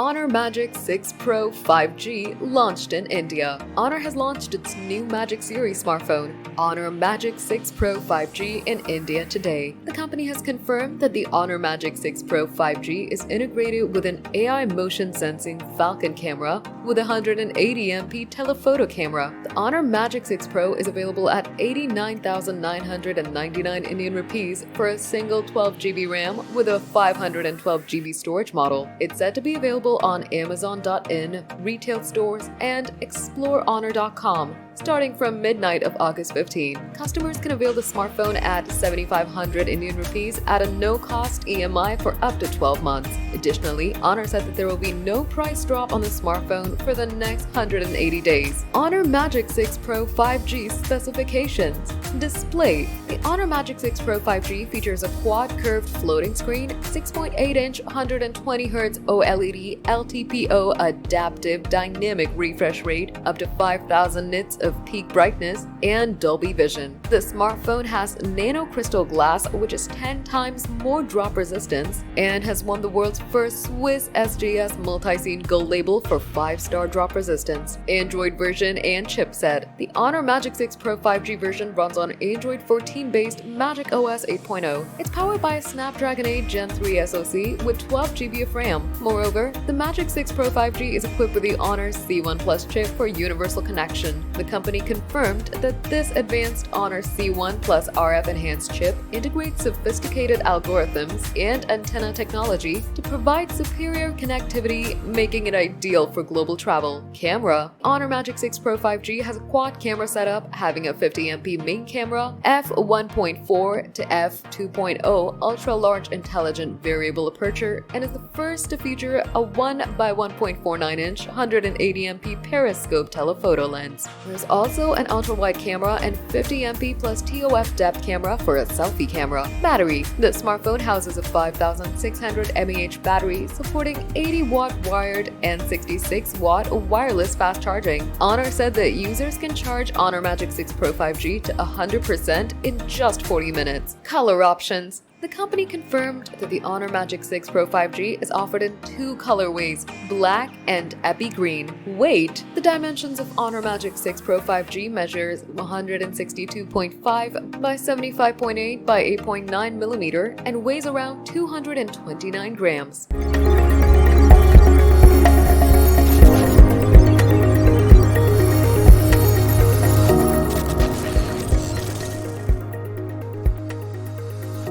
Honor Magic 6 Pro 5G launched in India. Honor has launched its new Magic series smartphone, Honor Magic 6 Pro 5G, in India today. The company has confirmed that the Honor Magic 6 Pro 5G is integrated with an AI motion sensing Falcon camera with a 180MP telephoto camera. The Honor Magic 6 Pro is available at 89,999 Indian rupees for a single 12GB RAM with a 512GB storage model. It's said to be available on Amazon.in, retail stores, and ExploreHonor.com. Starting from midnight of August 15, customers can avail the smartphone at 7,500 Indian rupees at a no-cost EMI for up to 12 months. Additionally, Honor said that there will be no price drop on the smartphone for the next 180 days. Honor Magic 6 Pro 5G specifications. Display. The Honor Magic 6 Pro 5G features a quad-curved floating screen, 6.8-inch 120Hz OLED LTPO adaptive dynamic refresh rate, up to 5,000 nits of peak brightness, and Dolby Vision. The smartphone has nano crystal glass, which is 10 times more drop resistance, and has won the world's first Swiss SGS multi-scene gold label for 5-star drop resistance. Android version and chipset. The Honor Magic 6 Pro 5G version runs on Android 14-based Magic OS 8.0. It's powered by a Snapdragon 8 Gen 3 SoC with 12GB of RAM. Moreover, the Magic 6 Pro 5G is equipped with the Honor C1 Plus chip for universal connection. The company confirmed that this advanced Honor C1 Plus RF enhanced chip integrates sophisticated algorithms and antenna technology to provide superior connectivity, making it ideal for global travel. Camera. Honor Magic 6 Pro 5G has a quad camera setup having a 50MP main camera, f1.4 to f2.0 ultra-large intelligent variable aperture, and is the first to feature a 1x1.49-inch 180MP periscope telephoto lens. There's also an ultra-wide camera and 50MP plus TOF depth camera for a selfie camera. Battery. The smartphone houses a 5,600 mAh battery supporting 80-watt wired and 66-watt wireless fast charging. Honor said that users can charge Honor Magic 6 Pro 5G to 100% in just 40 minutes. Color options. The company confirmed that the Honor Magic 6 Pro 5G is offered in 2 colorways, black and epi green. Weight. The dimensions of Honor Magic 6 Pro 5G measures 162.5 by 75.8 by 8.9 mm and weighs around 229 grams.